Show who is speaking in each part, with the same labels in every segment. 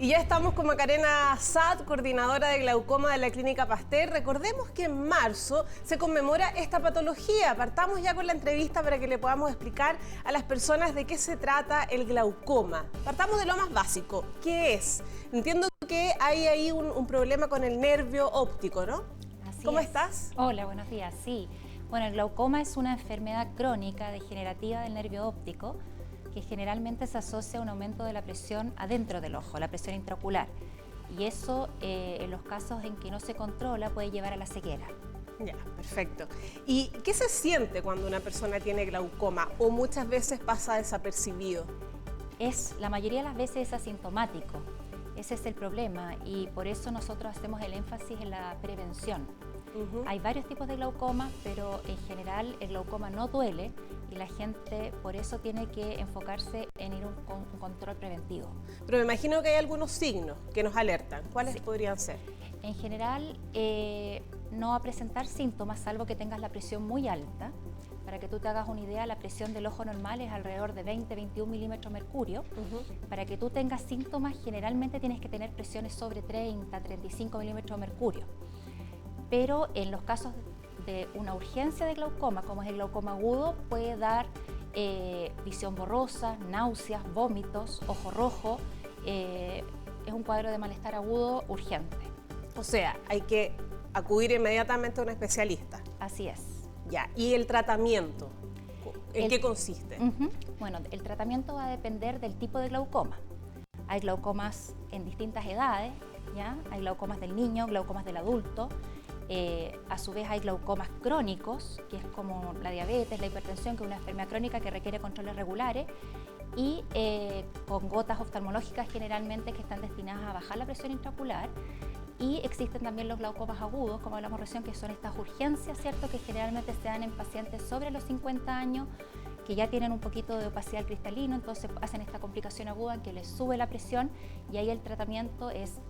Speaker 1: Y ya estamos con Macarena Saad, coordinadora de glaucoma de la Clínica Pasteur. Recordemos que en marzo se conmemora esta patología. Partamos ya con la entrevista para que le podamos explicar a las personas de qué se trata el glaucoma. Partamos de lo más básico. ¿Qué es? Entiendo que hay ahí un problema con el nervio óptico, ¿no? ¿Cómo estás?
Speaker 2: Hola, buenos días. Sí, bueno, el glaucoma es una enfermedad crónica degenerativa del nervio óptico que generalmente se asocia a un aumento de la presión adentro del ojo, la presión intraocular. Y eso, en los casos en que no se controla, puede llevar a la ceguera.
Speaker 1: Ya, perfecto. ¿Y qué se siente cuando una persona tiene glaucoma o muchas veces pasa desapercibido?
Speaker 2: La mayoría de las veces es asintomático. Ese es el problema y por eso nosotros hacemos el énfasis en la prevención. Hay varios tipos de glaucoma, pero en general el glaucoma no duele y la gente por eso tiene que enfocarse en ir a un control preventivo.
Speaker 1: Pero me imagino que hay algunos signos que nos alertan. ¿Cuáles podrían ser?
Speaker 2: En general, no va a presentar síntomas, salvo que tengas la presión muy alta. Para que tú te hagas una idea, la presión del ojo normal es alrededor de 20-21 milímetros de mercurio. Para que tú tengas síntomas, generalmente tienes que tener presiones sobre 30-35 milímetros de mercurio. Pero en los casos de una urgencia de glaucoma, como es el glaucoma agudo, puede dar visión borrosa, náuseas, vómitos, ojo rojo. Es un cuadro de malestar agudo urgente.
Speaker 1: O sea, hay que acudir inmediatamente a un especialista.
Speaker 2: Así es.
Speaker 1: Ya, ¿y el tratamiento? ¿En qué consiste?
Speaker 2: Bueno, el tratamiento va a depender del tipo de glaucoma. Hay glaucomas en distintas edades, ¿ya? Hay glaucomas del niño, glaucomas del adulto. A su vez hay glaucomas crónicos, que es como la diabetes, la hipertensión, que es una enfermedad crónica que requiere controles regulares, y con gotas oftalmológicas generalmente que están destinadas a bajar la presión intraocular. Y existen también los glaucomas agudos, como hablamos recién, que son estas urgencias, ¿cierto?, que generalmente se dan en pacientes sobre los 50 años, que ya tienen un poquito de opacidad cristalino, entonces hacen esta complicación aguda en que les sube la presión y ahí el tratamiento es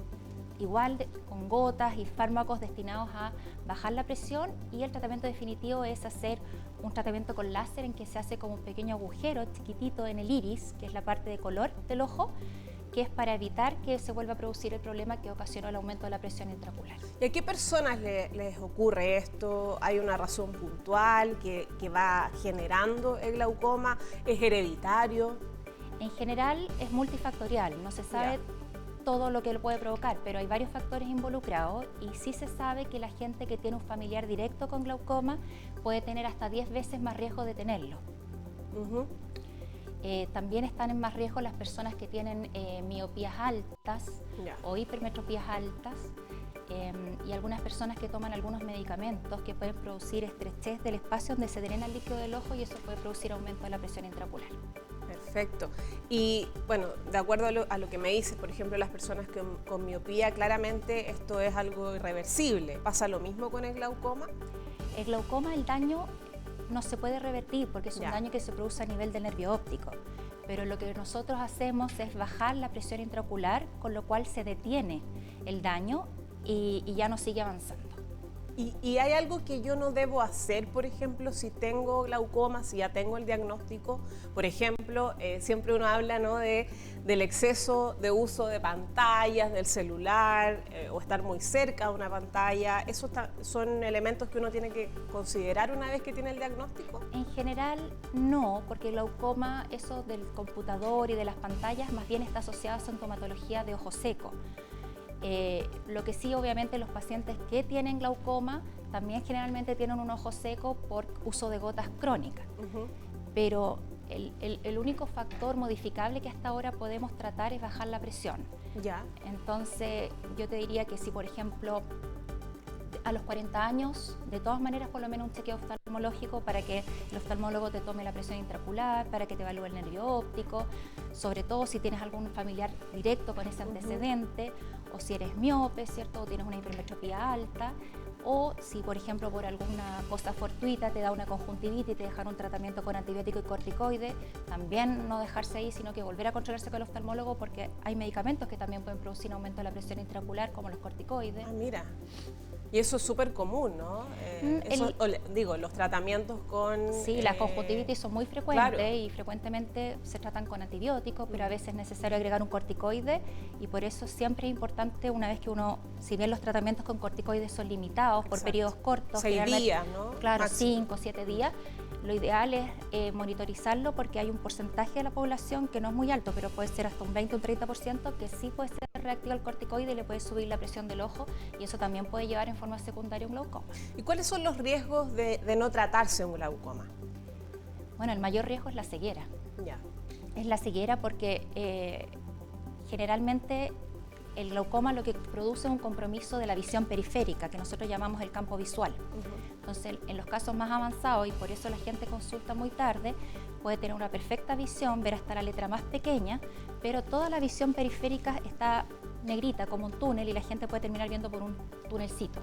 Speaker 2: igual, con gotas y fármacos destinados a bajar la presión, y el tratamiento definitivo es hacer un tratamiento con láser en que se hace como un pequeño agujero chiquitito en el iris, que es la parte de color del ojo, que es para evitar que se vuelva a producir el problema que ocasionó el aumento de la presión intraocular.
Speaker 1: ¿Y a qué personas les ocurre esto? ¿Hay una razón puntual que va generando el glaucoma? ¿Es hereditario?
Speaker 2: En general es multifactorial, no se sabe todo lo que lo puede provocar, pero hay varios factores involucrados y sí se sabe que la gente que tiene un familiar directo con glaucoma puede tener hasta 10 veces más riesgo de tenerlo. También están en más riesgo las personas que tienen miopías altas o hipermetropías altas y algunas personas que toman algunos medicamentos que pueden producir estrechez del espacio donde se drena el líquido del ojo y eso puede producir aumento de la presión intraocular.
Speaker 1: Perfecto. Y bueno, de acuerdo a lo que me dices, por ejemplo, las personas con miopía, claramente esto es algo irreversible. ¿Pasa lo mismo con el glaucoma?
Speaker 2: El glaucoma, el daño no se puede revertir porque es un daño que se produce a nivel del nervio óptico, pero lo que nosotros hacemos es bajar la presión intraocular, con lo cual se detiene el daño y ya no sigue avanzando.
Speaker 1: ¿Y hay algo que yo no debo hacer, por ejemplo, si tengo glaucoma, si ya tengo el diagnóstico? Por ejemplo, siempre uno habla, ¿no?, del exceso de uso de pantallas, del celular, o estar muy cerca de una pantalla. ¿Esos son elementos que uno tiene que considerar una vez que tiene el diagnóstico?
Speaker 2: En general no, porque el glaucoma, eso del computador y de las pantallas, más bien está asociado a sintomatología de ojo seco. Lo que sí, obviamente, los pacientes que tienen glaucoma también generalmente tienen un ojo seco por uso de gotas crónicas. Pero el único factor modificable que hasta ahora podemos tratar es bajar la presión. Entonces, yo te diría que si, por ejemplo, a los 40 años, de todas maneras, por lo menos un chequeo oftalmológico para que el oftalmólogo te tome la presión intraocular, para que te evalúe el nervio óptico, sobre todo si tienes algún familiar directo con ese antecedente, o si eres miope, ¿cierto?, o tienes una hipermetropía alta, o si, por ejemplo, por alguna cosa fortuita te da una conjuntivitis y te dejan un tratamiento con antibiótico y corticoide, también no dejarse ahí, sino que volver a controlarse con el oftalmólogo, porque hay medicamentos que también pueden producir aumento de la presión intraocular, como los corticoides.
Speaker 1: Ah, mira. Y eso es súper común, ¿no? Digo, los tratamientos con...
Speaker 2: Sí, las conjuntivitis son muy frecuentes,
Speaker 1: claro.
Speaker 2: y frecuentemente se tratan con antibióticos, pero a veces es necesario agregar un corticoide, y por eso siempre es importante, una vez que uno, si bien los tratamientos con corticoides son limitados por periodos cortos,
Speaker 1: 6 días, ¿no?
Speaker 2: Claro,
Speaker 1: Máximo.
Speaker 2: 5 o 7 días, lo ideal es monitorizarlo, porque hay un porcentaje de la población que no es muy alto, pero puede ser hasta un 20 o un 30%, que sí puede ser reactivo al corticoide y le puede subir la presión del ojo, y eso también puede llevar en forma secundaria a un glaucoma.
Speaker 1: ¿Y cuáles son los riesgos de no tratarse un glaucoma?
Speaker 2: Bueno, el mayor riesgo es la ceguera.
Speaker 1: Ya.
Speaker 2: Es la ceguera porque generalmente el glaucoma lo que produce es un compromiso de la visión periférica, que nosotros llamamos el campo visual. Entonces, en los casos más avanzados, y por eso la gente consulta muy tarde, puede tener una perfecta visión, ver hasta la letra más pequeña, pero toda la visión periférica está negrita, como un túnel, y la gente puede terminar viendo por un túnelcito.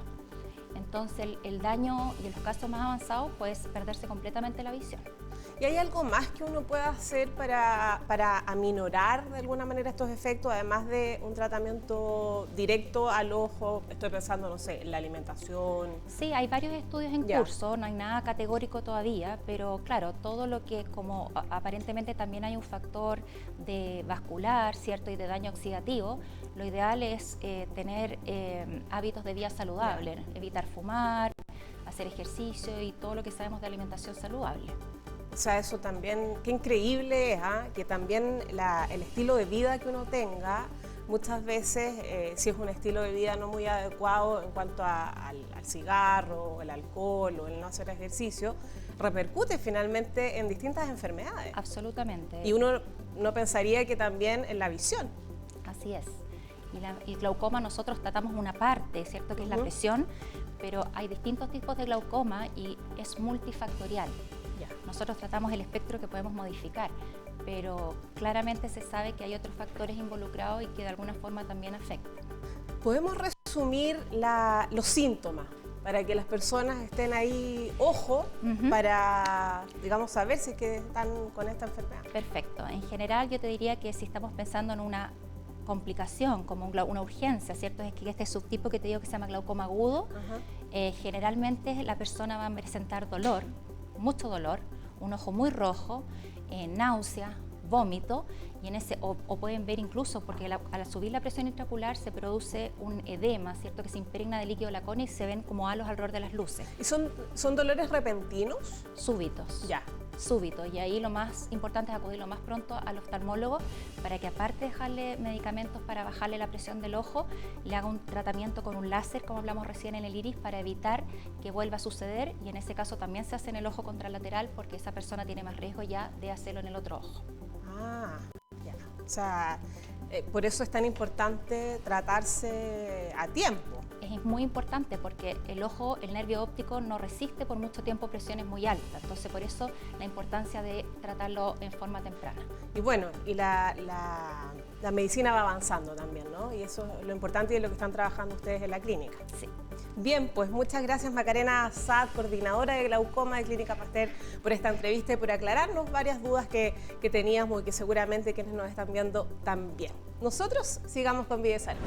Speaker 2: Entonces, el daño, y en los casos más avanzados, puede perderse completamente la visión.
Speaker 1: ¿Y hay algo más que uno pueda hacer para aminorar de alguna manera estos efectos, además de un tratamiento directo al ojo? Estoy pensando, no sé, en la alimentación.
Speaker 2: Sí, hay varios estudios en curso, no hay nada categórico todavía, pero claro, todo lo que, como aparentemente también hay un factor de vascular, ¿cierto?, y de daño oxidativo, lo ideal es tener hábitos de vida saludable, evitar fumar, hacer ejercicio y todo lo que sabemos de alimentación saludable.
Speaker 1: O sea, eso también, qué increíble es, que también el estilo de vida que uno tenga, muchas veces, si es un estilo de vida no muy adecuado en cuanto al cigarro, el alcohol o el no hacer ejercicio, repercute finalmente en distintas enfermedades.
Speaker 2: Absolutamente.
Speaker 1: Y uno no pensaría que también en la visión.
Speaker 2: Así es. Y el glaucoma nosotros tratamos una parte, ¿cierto?, que es la presión, pero hay distintos tipos de glaucoma y es multifactorial. Nosotros tratamos el espectro que podemos modificar, pero claramente se sabe que hay otros factores involucrados y que de alguna forma también afectan.
Speaker 1: ¿Podemos resumir los síntomas para que las personas estén ahí, para, digamos, saber si es que están con esta enfermedad?
Speaker 2: Perfecto. En general yo te diría que si estamos pensando en una complicación, como una urgencia, ¿cierto? Es que este subtipo que te digo que se llama glaucoma agudo, generalmente la persona va a presentar dolor, mucho dolor, un ojo muy rojo, náusea, vómito, y o pueden ver incluso, porque al subir la presión intraocular se produce un edema, ¿cierto?, que se impregna de líquido la córnea y se ven como halos alrededor de las luces.
Speaker 1: ¿Y son dolores repentinos?
Speaker 2: Súbitos.
Speaker 1: Ya.
Speaker 2: Súbitos, y ahí lo más importante es acudir lo más pronto al oftalmólogo para que, aparte de dejarle medicamentos para bajarle la presión del ojo, le haga un tratamiento con un láser, como hablamos recién, en el iris, para evitar que vuelva a suceder, y en ese caso también se hace en el ojo contralateral, porque esa persona tiene más riesgo ya de hacerlo en el otro ojo.
Speaker 1: Ya. O sea, por eso es tan importante tratarse a tiempo.
Speaker 2: Es muy importante porque el ojo, el nervio óptico, no resiste por mucho tiempo presiones muy altas, entonces por eso la importancia de tratarlo en forma temprana.
Speaker 1: Y bueno, y la medicina va avanzando también, ¿no? Y eso es lo importante y es lo que están trabajando ustedes en la clínica.
Speaker 2: Sí.
Speaker 1: Bien, pues muchas gracias Macarena Saad, coordinadora de glaucoma de Clínica Pasteur, por esta entrevista y por aclararnos varias dudas que teníamos y que seguramente quienes nos están viendo también. Nosotros sigamos con Vida y Salud.